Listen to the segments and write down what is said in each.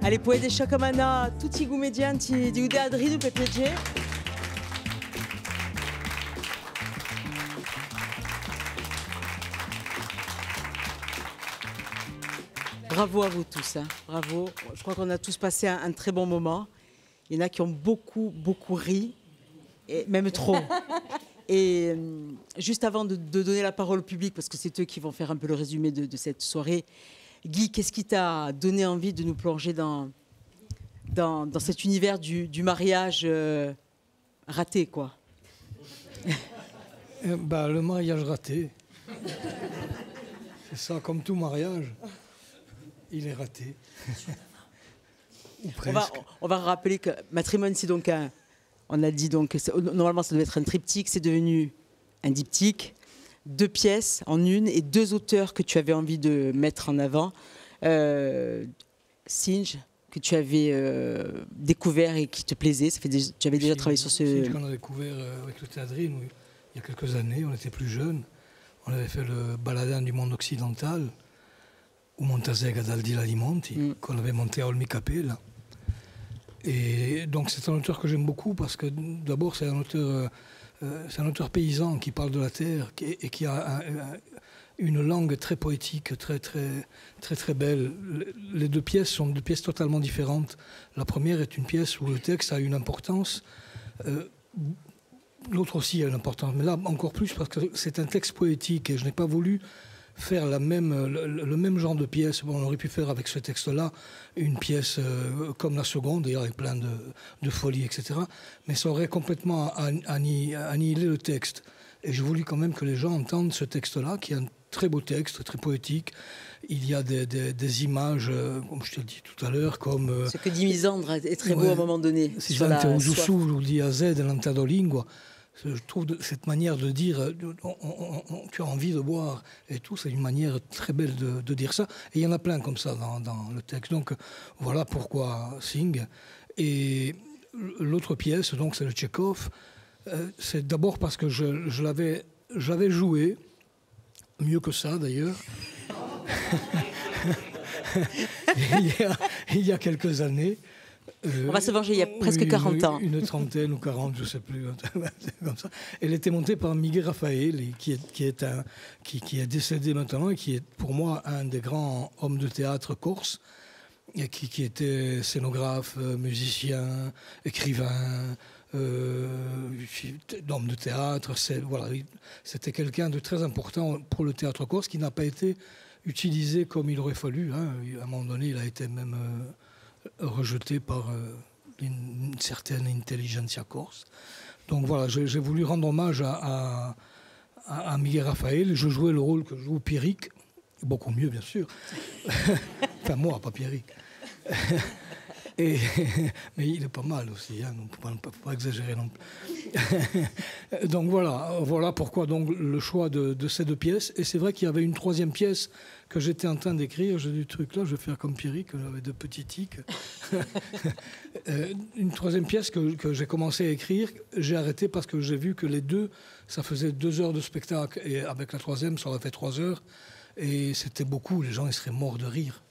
Allez, puoi sciacamana tutti i comedianti di Udeadridu per piacere. Bravo à vous tous, hein. Bravo. Je crois qu'on a tous passé un très bon moment. Il y en a qui ont beaucoup, beaucoup ri, et même trop. Et juste avant de donner la parole au public, parce que c'est eux qui vont faire un peu le résumé de cette soirée, Guy, qu'est-ce qui t'a donné envie de nous plonger dans cet univers du mariage raté, quoi? Le mariage raté. C'est ça, comme tout mariage, il est raté. Ou presque. On va rappeler que Matrimoine, c'est donc on a dit donc, normalement ça devait être un triptyque, c'est devenu un diptyque, 2 pièces en une et 2 auteurs que tu avais envie de mettre en avant. Singe, que tu avais découvert et qui te plaisait, tu avais déjà travaillé sur ce... Singe qu'on a découvert avec le Théâtrine, il y a quelques années, on était plus jeunes, on avait fait le Baladin du monde occidental, ou Montazega d'Aldila Limonti, qu'on avait monté à Olmi-Capella. Et donc c'est un auteur que j'aime beaucoup parce que d'abord c'est un auteur paysan qui parle de la terre et qui a une langue très poétique, très belle. Les 2 pièces sont 2 pièces totalement différentes. La première est une pièce où le texte a une importance, l'autre aussi a une importance, mais là encore plus parce que c'est un texte poétique et je n'ai pas voulu faire le même genre de pièce. Bon, on aurait pu faire avec ce texte-là une pièce comme la seconde, d'ailleurs avec plein de folie, etc. Mais ça aurait complètement annihilé le texte. Et j'ai voulu quand même que les gens entendent ce texte-là, qui est un très beau texte, très poétique. Il y a des images, comme je te le dis tout à l'heure, comme... Ce que dit Misandre est très beau à un moment donné. Si Zante Ususu, ou di a Z, l'antado lingua. Je trouve cette manière de dire tu as envie de boire et tout, c'est une manière très belle de dire ça. Et il y en a plein comme ça dans le texte. Donc voilà pourquoi Sing. Et l'autre pièce, donc c'est le Tchekhov. C'est d'abord parce que je l'avais joué, mieux que ça d'ailleurs, il y a quelques années. On va se venger, il y a presque 40 ans. Une trentaine ou 40, je ne sais plus. Comme ça. Elle était montée par Miguel Raphael, qui est décédé maintenant et qui est pour moi un des grands hommes de théâtre corse, et qui était scénographe, musicien, écrivain, homme de théâtre. C'était quelqu'un de très important pour le théâtre corse qui n'a pas été utilisé comme il aurait fallu. Hein. À un moment donné, il a été même... rejeté par une certaine intelligentsia corse. Donc voilà, j'ai voulu rendre hommage à Miguel Raphael. Je jouais le rôle que joue Pierrick, beaucoup mieux bien sûr. Enfin moi, pas Pierrick. Mais il est pas mal aussi, hein, donc il ne faut pas exagérer non plus. Donc voilà pourquoi donc, le choix de ces 2 pièces. Et c'est vrai qu'il y avait une 3e pièce que j'étais en train d'écrire. J'ai dit, truc là, je vais faire comme Pierrick, j'avais 2 petits tics. Une 3e pièce que j'ai commencé à écrire, j'ai arrêté parce que j'ai vu que les 2, ça faisait 2 heures de spectacle. Et avec la 3e, ça aurait fait 3 heures. Et c'était beaucoup, les gens ils seraient morts de rire.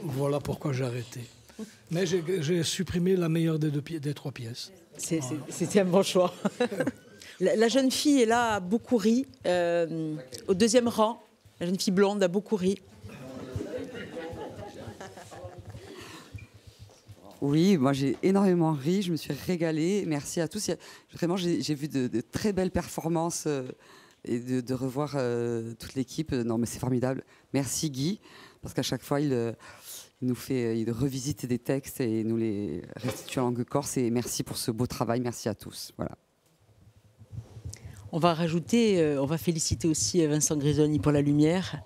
Voilà pourquoi j'ai arrêté. Mais j'ai supprimé la meilleure des 3 pièces. C'était un bon choix. La jeune fille est là, a beaucoup ri. Au 2e rang, la jeune fille blonde a beaucoup ri. Oui, moi j'ai énormément ri, je me suis régalée. Merci à tous. Vraiment, j'ai vu de très belles performances et de revoir toute l'équipe. Non, mais c'est formidable. Merci Guy, parce qu'à chaque fois, il revisite des textes et nous les restitue en langue corse. Et merci pour ce beau travail. Merci à tous. Voilà. On va rajouter, on va féliciter aussi Vincent Grisoni pour la lumière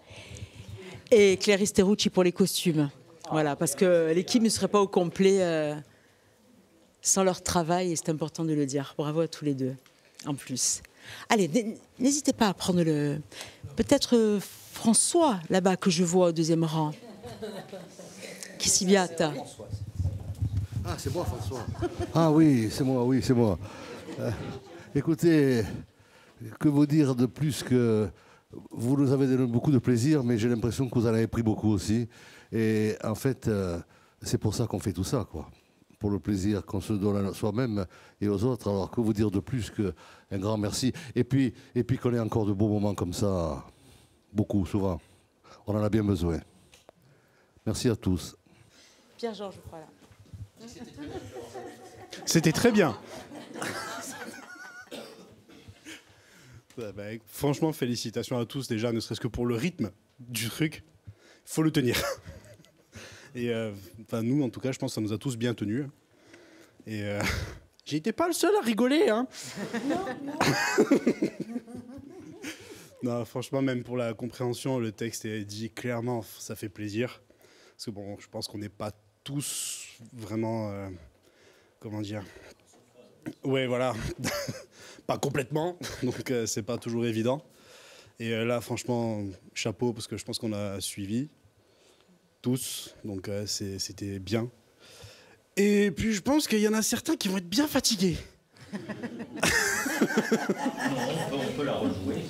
et Clarisse Terrucci pour les costumes. Voilà, parce que l'équipe ne serait pas au complet sans leur travail et c'est important de le dire. Bravo à tous les 2, en plus. Allez, n'hésitez pas à prendre peut-être François, là-bas, que je vois au 2e rang. Qui s'y viata. Ah, c'est moi, François. Ah oui, c'est moi. Écoutez, que vous dire de plus que vous nous avez donné beaucoup de plaisir, mais j'ai l'impression que vous en avez pris beaucoup aussi. Et en fait, c'est pour ça qu'on fait tout ça, quoi. Pour le plaisir qu'on se donne à soi-même et aux autres. Alors que vous dire de plus qu'un grand merci. Et puis qu'on ait encore de beaux moments comme ça, beaucoup, souvent. On en a bien besoin. Merci à tous. Pierre-Georges, je crois là. C'était très bien. Franchement, félicitations à tous déjà, ne serait-ce que pour le rythme du truc. Il faut le tenir. Et nous, en tout cas, je pense que ça nous a tous bien tenus. Et j'étais pas le seul à rigoler. Hein. Non, franchement, même pour la compréhension, le texte est dit clairement, ça fait plaisir. Parce que bon, je pense qu'on n'est pas tous vraiment... comment dire ? Ouais, voilà. Pas complètement, donc c'est pas toujours évident. Et là, franchement, chapeau, parce que je pense qu'on a suivi tous, donc c'était bien. Et puis je pense qu'il y en a certains qui vont être bien fatigués. Non, on peut la rejouer.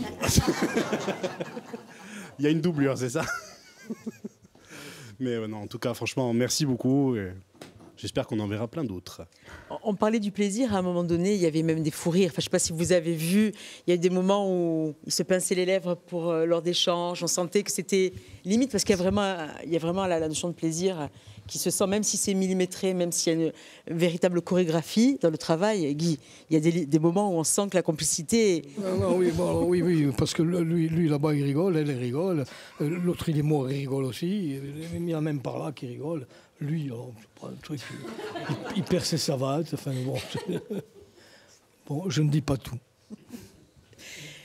Il y a une doublure, c'est ça. Mais non, en tout cas, franchement, merci beaucoup. Et j'espère qu'on en verra plein d'autres. On parlait du plaisir, à un moment donné, il y avait même des fous rires. Enfin, je ne sais pas si vous avez vu, il y a eu des moments où ils se pinçaient les lèvres lors d'échanges. On sentait que c'était limite, parce qu'il y a vraiment la notion de plaisir qui se sent, même si c'est millimétré, même s'il y a une véritable chorégraphie dans le travail. Guy, il y a des moments où on sent que la complicité... Oui, parce que lui là-bas, il rigole, elle rigole. L'autre, il est mort, il rigole aussi. Il y en a même par là qui rigole. Lui, un truc, il perd ses savates. Enfin, bon, je ne dis pas tout.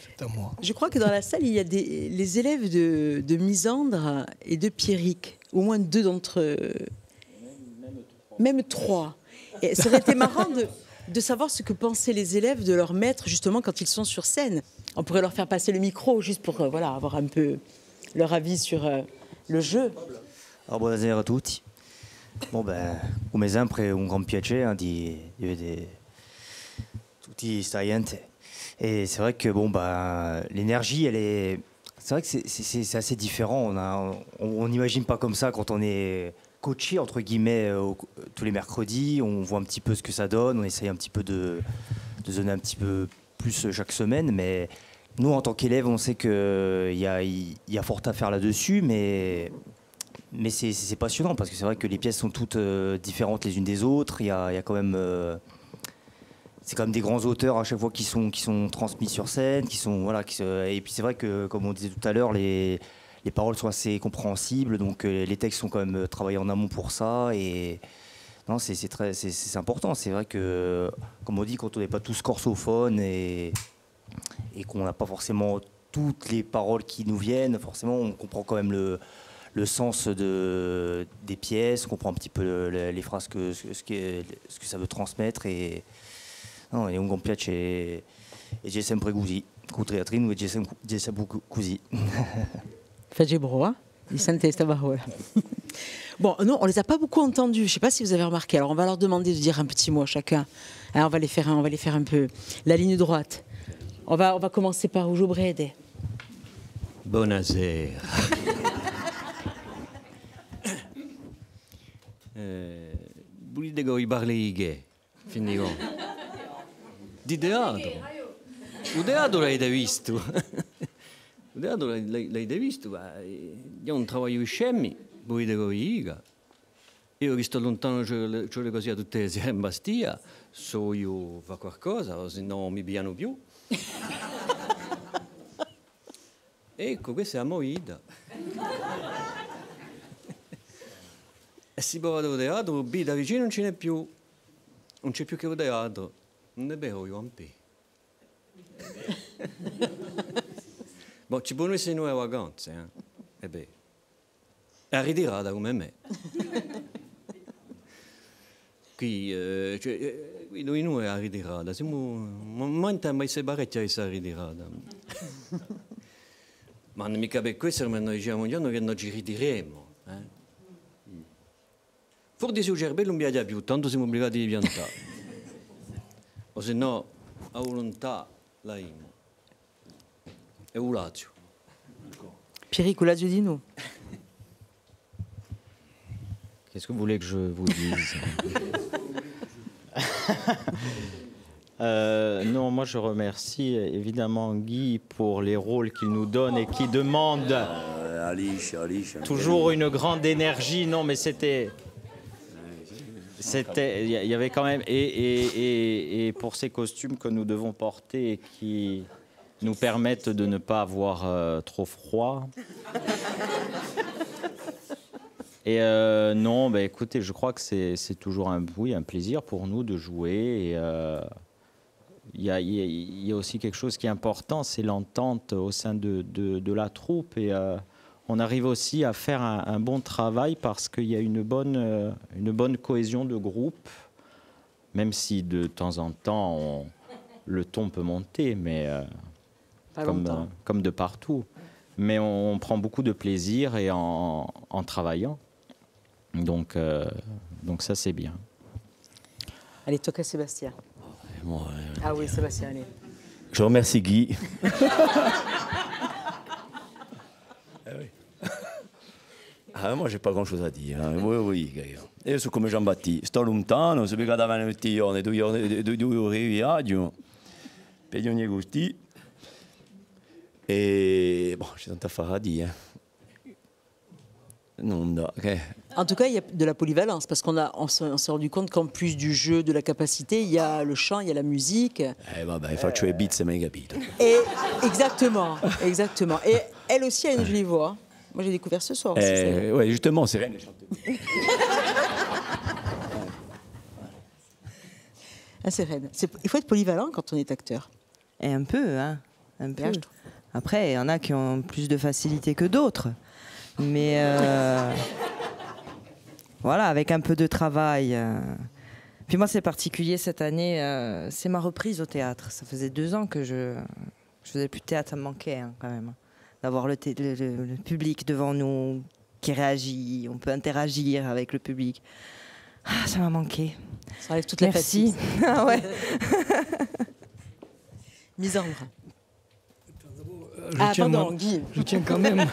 C'est à moi. Je crois que dans la salle, il y a les élèves de Misandre et de Pierrick. Au moins 2 d'entre eux. Même 3. Et ça aurait été marrant de savoir ce que pensaient les élèves de leur maître, justement, quand ils sont sur scène. On pourrait leur faire passer le micro, juste pour avoir un peu leur avis sur le jeu. Alors, buonasera a tutti. Bon, come sempre, un grand piacere di vedere tutti sta gente. Et c'est vrai que l'énergie, elle est... C'est vrai que c'est assez différent. On n'imagine pas comme ça quand on est coaché, entre guillemets, tous les mercredis. On voit un petit peu ce que ça donne. On essaye un petit peu de donner un petit peu plus chaque semaine. Mais nous, en tant qu'élèves, on sait qu'il y a fort à faire là-dessus. Mais c'est passionnant parce que c'est vrai que les pièces sont toutes différentes les unes des autres. Il y a quand même... c'est quand même des grands auteurs à chaque fois qui sont transmis sur scène, et puis c'est vrai que, comme on disait tout à l'heure, les paroles sont assez compréhensibles, donc les textes sont quand même travaillés en amont pour ça, et non, c'est important. C'est vrai que, comme on dit, quand on n'est pas tous corsophones et qu'on n'a pas forcément toutes les paroles qui nous viennent, forcément, on comprend quand même le sens des pièces, on comprend un petit peu les phrases, ce que ça veut transmettre, et no, è un buon piacere e c'è sempre così, con teatrino e c'è sempre così. Faggi broa, di sente sta parola. Bon, non, on les a pas beaucoup entendus. Je sais pas si vous avez remarqué. Alors, on va leur demander de dire un petit mot chacun. Alors, on va les faire un peu la ligne droite. On va commencer par Ugo Brede. Buonasera. Volete che vi parli che? Finito. Di teatro. Il teatro l'avete visto. Il teatro l'avete visto. Io non travaglio scemi, volete che vi dica. Io che sto lontano, c'ho le cose tutte le sere in Bastia, so io fa qualcosa, se no mi piano più. Ecco, questa è la movida. E si può vedere teatro, da vicino non ce n'è più. Non c'è più che il teatro. Non è vero, io ampi. Ci possono essere nuove vacanze, eh? Beh. È ritirata come me. Qui noi è ritirata. Ma mai sei parecchia che sei ritirata. Ma non mica per questo, ma noi diciamo un giorno che non ci ritireremo. Forse se il cervello non viaggia più, tanto siamo obbligati di piantare. O se no, a volontà la Imo. E un Lazio. Pierrick, o Lazio di nous. Qu'est-ce que vous voulez que je vous dise? Non, moi je remercie évidemment Guy pour les rôles qu'il nous donne et qui demandent toujours une grande énergie. Non, mais c'était, il y avait quand même et pour ces costumes que nous devons porter et qui nous permettent de ne pas avoir trop froid. Et non, bah, écoutez, je crois que c'est toujours un plaisir pour nous de jouer. Et il y a aussi quelque chose qui est important, c'est l'entente au sein de la troupe. Et on arrive aussi à faire un bon travail parce qu'il y a une bonne cohésion de groupe, même si de temps en temps le ton peut monter, mais comme de partout. Mais on prend beaucoup de plaisir et en travaillant. Donc ça, c'est bien. Allez, toque à Sébastien. Moi, Ah oui, Sébastien, allez. je remercie Guy. Moi, j'ai pas grand-chose à dire. Oui, io sono come Giambattista, sto lontano, sono piegato davanti a 2 ore di viaggio, per ogni gusti. Et bon, j'ai tant à faire à dire. En tout cas, il y a de la polyvalence, parce on s'est rendu compte qu'en plus du jeu, de la capacité, il y a le chant, il y a la musique. Vabbè, faccio i beats, mai capito. Et exactement. Et elle aussi a une jolie voix. Moi, j'ai découvert ce soir. Ouais, justement, c'est rien de chanter. C'est Rennes. Il faut être polyvalent quand on est acteur. Et un peu, hein. Un peu. Après, il y en a qui ont plus de facilité que d'autres. Mais voilà, avec un peu de travail. Puis moi, c'est particulier cette année. C'est ma reprise au théâtre. Ça faisait 2 ans que je faisais plus de théâtre. Ça me manquait hein, quand même. D'avoir le public devant nous qui réagit. On peut interagir avec le public. Ah, ça m'a manqué. Ça enlève toute la fatigue. Ah ouais. Misandre. Guy. Je tiens quand même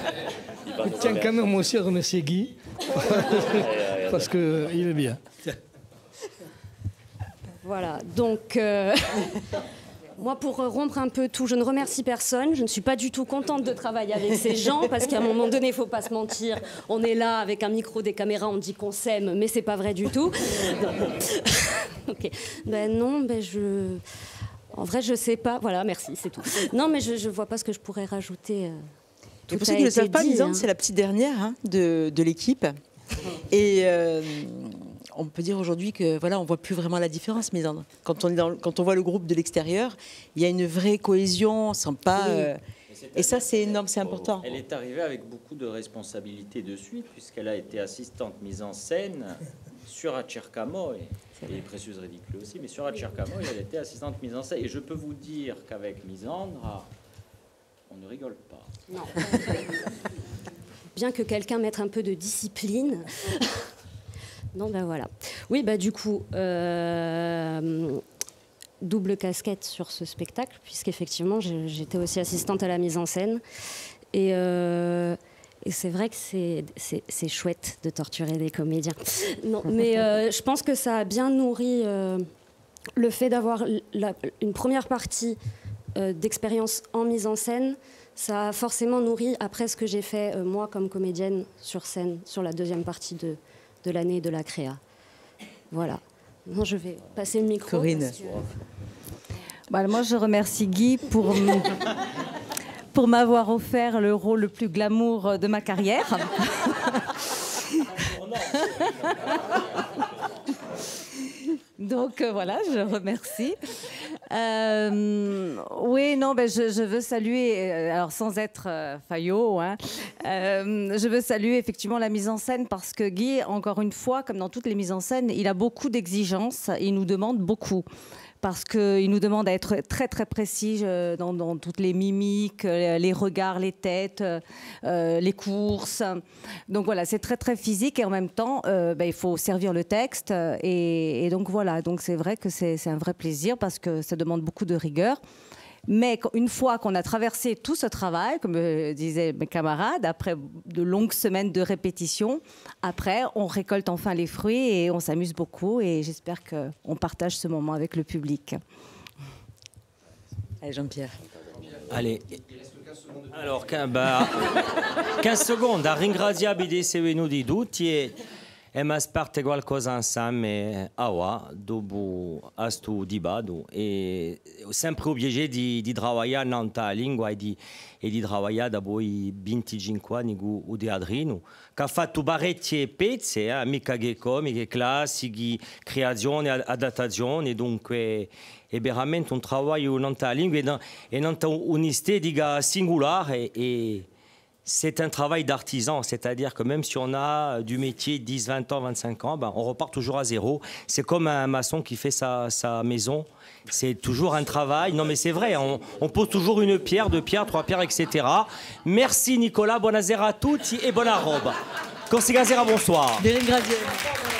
moi aussi à remercier Guy parce qu'il est bien. Voilà, donc moi pour rompre un peu tout, je ne remercie personne, je ne suis pas du tout contente de travailler avec ces gens parce qu'à un moment donné, il ne faut pas se mentir, on est là avec un micro, des caméras, on dit qu'on s'aime, mais c'est pas vrai du tout. Ok, en vrai, je sais pas. Voilà, merci, c'est tout. Non, mais je vois pas ce que je pourrais rajouter. Et pour ceux qui ne le savent pas, Misandre, c'est la petite dernière de l'équipe. Et on peut dire aujourd'hui que voilà, on voit plus vraiment la différence, Misandre. Quand on voit le groupe de l'extérieur, il y a une vraie cohésion, on sent pas. Et ça, c'est énorme, c'est important. Elle est arrivée avec beaucoup de responsabilités de suite, puisqu'elle a été assistante mise en scène sur Acercamoy. Et Précieuse Ridicule aussi, mais sur Acercamoy, elle était assistante mise en scène. Et je peux vous dire qu'avec Misandre, on ne rigole pas. Non. Bien que quelqu'un mette un peu de discipline. Non, ben voilà. Oui, bah du coup, double casquette sur ce spectacle, puisqu'effectivement, j'étais aussi assistante à la mise en scène. Et c'est vrai que c'est chouette de torturer des comédiens. Non, mais je pense que ça a bien nourri le fait d'avoir une première partie d'expérience en mise en scène. Ça a forcément nourri après ce que j'ai fait moi comme comédienne sur scène, sur la deuxième partie de l'année de la créa. Voilà. Maintenant, je vais passer le micro. Corinne. Moi, je remercie Guy pour m'avoir offert le rôle le plus glamour de ma carrière. Donc voilà, je remercie. Oui, non, je veux saluer, alors sans être Fayot, hein, je veux saluer effectivement la mise en scène parce que Guy, encore une fois, comme dans toutes les mises en scène, il a beaucoup d'exigences, il nous demande beaucoup. Parce qu'il nous demande à être très très précis dans toutes les mimiques, les regards, les têtes, les courses. Donc voilà, c'est très très physique et en même temps, il faut servir le texte. Et donc voilà, donc c'est vrai que c'est un vrai plaisir parce que ça demande beaucoup de rigueur. Mais une fois qu'on a traversé tout ce travail, comme disaient mes camarades, après de longues semaines de répétition, après, on récolte enfin les fruits et on s'amuse beaucoup. Et j'espère qu'on partage ce moment avec le public. Allez, Jean-Pierre. Allez. Alors, 15 secondi, a ringraziare di essere venuti tutti e abbiamo sparte qualcosa insieme dopo questo dibattito e sempre obiettivo di lavorare nella lingua e di lavorare da poi 25 anni con o teatrino che ha fatto parecchie pezzi, mica che comiche, classici, creazioni, adattazioni, dunque è veramente un lavoro nella lingua e nella un'estetica singolare e c'est un travail d'artisan, c'est-à-dire que même si on a du métier 10, 20 ans, 25 ans, on repart toujours à zéro. C'est comme un maçon qui fait sa maison. C'est toujours un travail. Non mais c'est vrai, on pose toujours une pierre, 2 pierres, 3 pierres, etc. Merci Nicolas, buonasera a tutti et buona roba. Consigliere, bonsoir. Vi ringrazio.